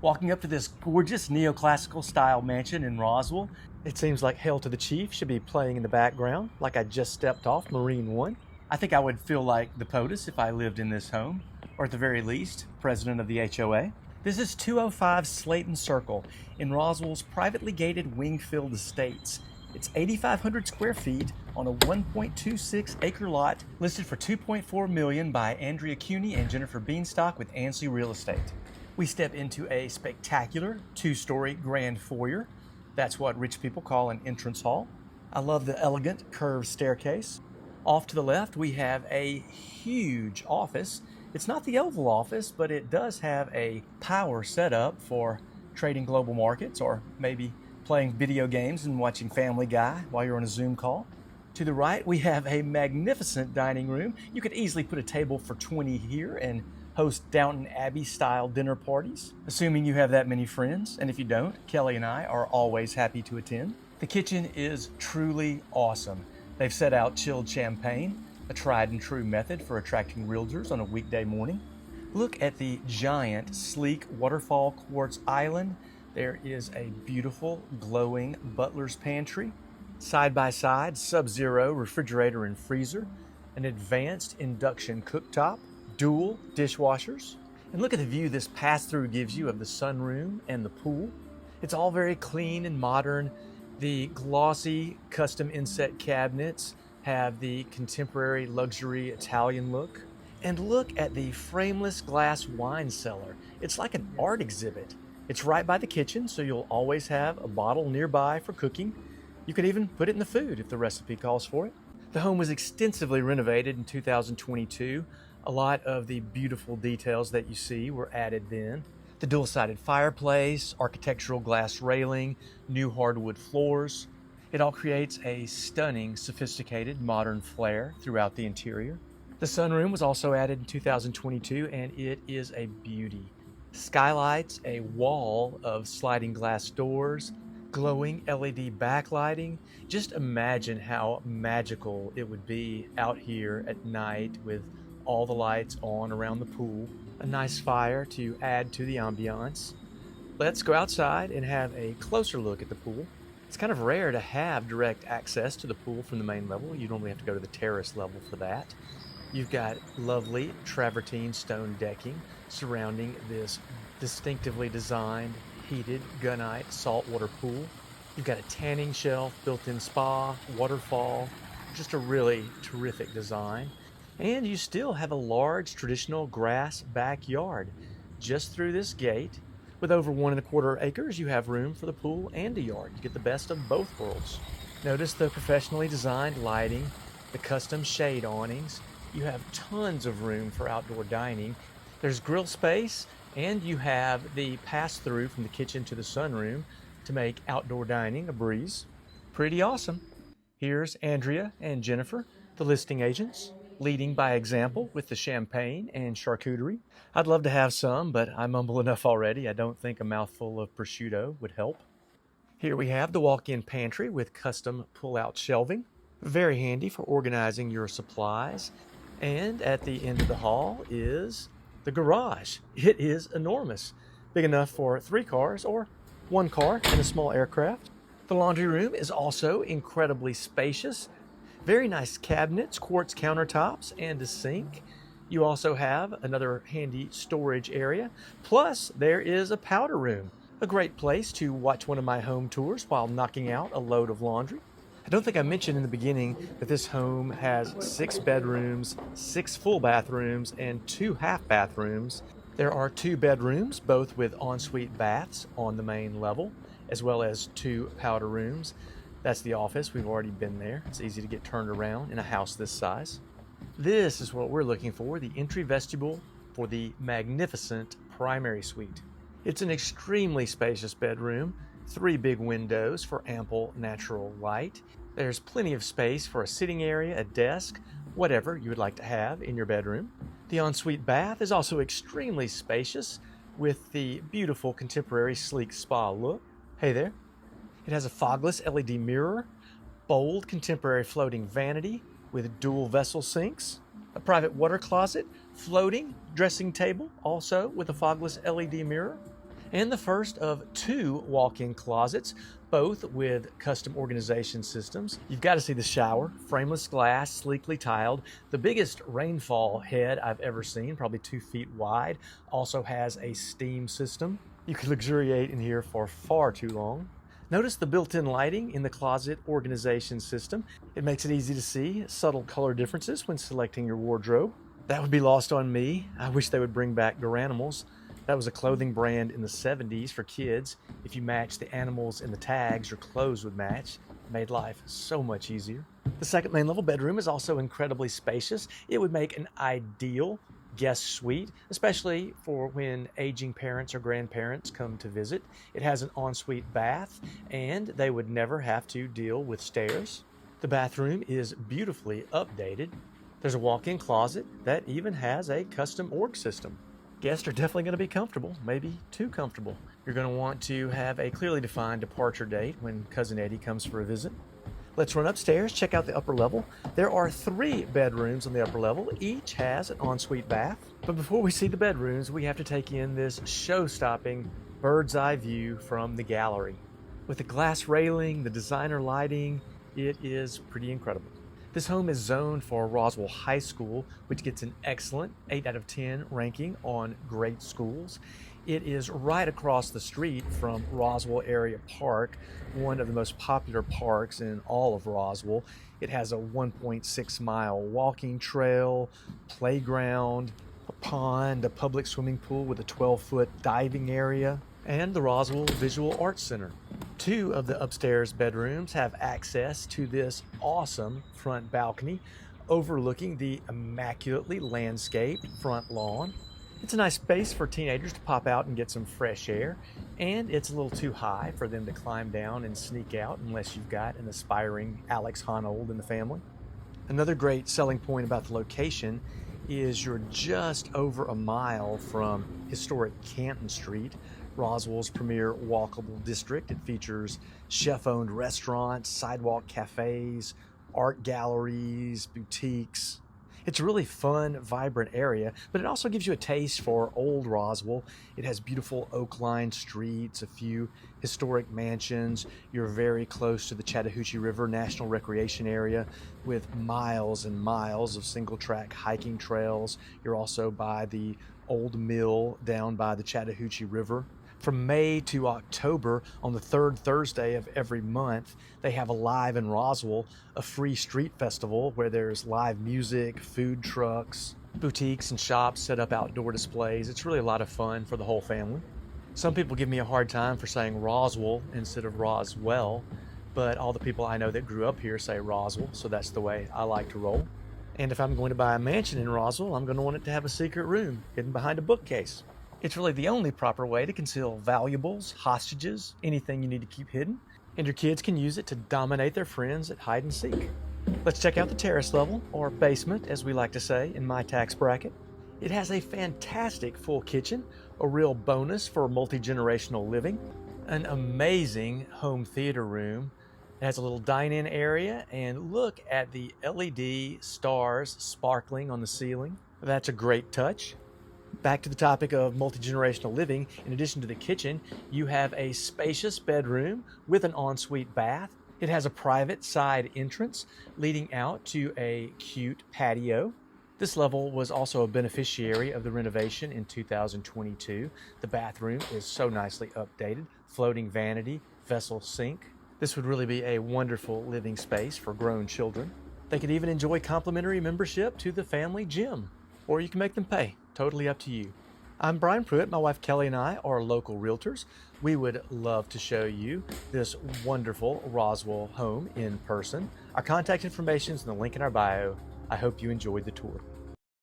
Walking up to this gorgeous neoclassical style mansion in Roswell, it seems like Hail to the Chief should be playing in the background, like I just stepped off Marine One. I think I would feel like the POTUS if I lived in this home, or at the very least, president of the HOA. This is 205 Slaton Circle in Roswell's privately gated Wingfield Estates. It's 8,500 square feet on a 1.26 acre lot listed for $2.4 million by Andrea Cueny and Jennifer Beanstock with Ansley Real Estate. We step into a spectacular two-story grand foyer. That's what rich people call an entrance hall. I love the elegant curved staircase. Off to the left, we have a huge office. It's not the Oval Office, but it does have a power setup for trading global markets or maybe playing video games and watching Family Guy while you're on a Zoom call. To the right, we have a magnificent dining room. You could easily put a table for 20 here and host Downton Abbey-style dinner parties, assuming you have that many friends. And if you don't, Kelly and I are always happy to attend. The kitchen is truly awesome. They've set out chilled champagne, a tried and true method for attracting realtors on a weekday morning. Look at the giant, sleek waterfall quartz island. There is a beautiful, glowing butler's pantry. Side by side, sub-zero refrigerator and freezer, an advanced induction cooktop, dual dishwashers. And look at the view this pass-through gives you of the sunroom and the pool. It's all very clean and modern. The glossy custom inset cabinets have the contemporary luxury Italian look. And look at the frameless glass wine cellar. It's like an art exhibit. It's right by the kitchen, so you'll always have a bottle nearby for cooking. You can even put it in the food if the recipe calls for it. The home was extensively renovated in 2022. A lot of the beautiful details that you see were added then. The dual-sided fireplace, architectural glass railing, new hardwood floors. It all creates a stunning, sophisticated, modern flair throughout the interior. The sunroom was also added in 2022, and it is a beauty. Skylights, a wall of sliding glass doors, glowing LED backlighting. Just imagine how magical it would be out here at night with all the lights on around the pool, a nice fire to add to the ambiance. Let's go outside and have a closer look at the pool. It's kind of rare to have direct access to the pool from the main level. You normally have to go to the terrace level for that. You've got lovely travertine stone decking surrounding this distinctively designed, heated gunite saltwater pool. You've got a tanning shelf, built-in spa, waterfall, just a really terrific design. And you still have a large traditional grass backyard. Just through this gate, with over 1.25 acres, you have room for the pool and a yard. You get the best of both worlds. Notice the professionally designed lighting, the custom shade awnings. You have tons of room for outdoor dining. There's grill space, and you have the pass-through from the kitchen to the sunroom to make outdoor dining a breeze. Pretty awesome. Here's Andrea and Jennifer, the listing agents, leading by example with the champagne and charcuterie. I'd love to have some, but I'm humble enough already. I don't think a mouthful of prosciutto would help. Here we have the walk-in pantry with custom pull-out shelving. Very handy for organizing your supplies. And at the end of the hall is the garage. It is enormous, big enough for 3 cars or 1 car and a small aircraft. The laundry room is also incredibly spacious. Very nice cabinets, quartz countertops, and a sink. You also have another handy storage area. Plus, there is a powder room, a great place to watch one of my home tours while knocking out a load of laundry. I don't think I mentioned in the beginning that this home has 6 bedrooms, 6 full bathrooms, and 2 half bathrooms. There are 2 bedrooms, both with ensuite baths on the main level, as well as 2 powder rooms. That's the office. We've already been there. It's easy to get turned around in a house this size. This is what we're looking for, the entry vestibule for the magnificent primary suite. It's an extremely spacious bedroom, 3 big windows for ample natural light. There's plenty of space for a sitting area, a desk, whatever you would like to have in your bedroom. The ensuite bath is also extremely spacious with the beautiful contemporary sleek spa look. Hey there. It has a fogless LED mirror, bold contemporary floating vanity with dual vessel sinks, a private water closet, floating dressing table, also with a fogless LED mirror, and the first of 2 walk-in closets, both with custom organization systems. You've got to see the shower, frameless glass, sleekly tiled. The biggest rainfall head I've ever seen, probably 2 feet wide, also has a steam system. You could luxuriate in here for far too long. Notice the built-in lighting in the closet organization system. It makes it easy to see subtle color differences when selecting your wardrobe. That would be lost on me. I wish they would bring back Garanimals. That was a clothing brand in the 70s for kids. If you matched the animals in the tags, your clothes would match. It made life so much easier. The second main level bedroom is also incredibly spacious. It would make an ideal guest suite, especially for when aging parents or grandparents come to visit. It has an ensuite bath, and they would never have to deal with stairs. The bathroom is beautifully updated. There's a walk-in closet that even has a custom org system. Guests are definitely going to be comfortable, maybe too comfortable. You're going to want to have a clearly defined departure date when Cousin Eddie comes for a visit. Let's run upstairs, check out the upper level. There are 3 bedrooms on the upper level. Each has an ensuite bath. But before we see the bedrooms, we have to take in this show-stopping bird's eye view from the gallery. With the glass railing, the designer lighting, it is pretty incredible. This home is zoned for Roswell High School, which gets an excellent 8 out of 10 ranking on great schools. It is right across the street from Roswell Area Park, one of the most popular parks in all of Roswell. It has a 1.6-mile walking trail, playground, a pond, a public swimming pool with a 12-foot diving area, and the Roswell Visual Arts Center. 2 of the upstairs bedrooms have access to this awesome front balcony overlooking the immaculately landscaped front lawn. It's a nice space for teenagers to pop out and get some fresh air, and it's a little too high for them to climb down and sneak out unless you've got an aspiring Alex Honnold in the family. Another great selling point about the location is you're just over a mile from historic Canton Street, Roswell's premier walkable district. It features chef-owned restaurants, sidewalk cafes, art galleries, boutiques. It's a really fun, vibrant area, but it also gives you a taste for old Roswell. It has beautiful oak-lined streets, a few historic mansions. You're very close to the Chattahoochee River National Recreation Area with miles and miles of single-track hiking trails. You're also by the old mill down by the Chattahoochee River. From May to October, on the 3rd Thursday of every month, they have Alive in Roswell, a free street festival where there's live music, food trucks, boutiques and shops set up outdoor displays. It's really a lot of fun for the whole family. Some people give me a hard time for saying Roswell instead of Roswell, but all the people I know that grew up here say Roswell, so that's the way I like to roll. And if I'm going to buy a mansion in Roswell, I'm going to want it to have a secret room hidden behind a bookcase. It's really the only proper way to conceal valuables, hostages, anything you need to keep hidden, and your kids can use it to dominate their friends at hide and seek. Let's check out the terrace level, or basement as we like to say in my tax bracket. It has a fantastic full kitchen, a real bonus for multi-generational living, an amazing home theater room. It has a little dine-in area, and look at the LED stars sparkling on the ceiling. That's a great touch. Back to the topic of multi-generational living, in addition to the kitchen, you have a spacious bedroom with an ensuite bath. It has a private side entrance leading out to a cute patio. This level was also a beneficiary of the renovation in 2022. The bathroom is so nicely updated, floating vanity, vessel sink. This would really be a wonderful living space for grown children. They could even enjoy complimentary membership to the family gym, or you can make them pay. Totally up to you. I'm Brian Prewitt. My wife Kelly and I are local realtors. We would love to show you this wonderful Roswell home in person. Our contact information is in the link in our bio. I hope you enjoyed the tour.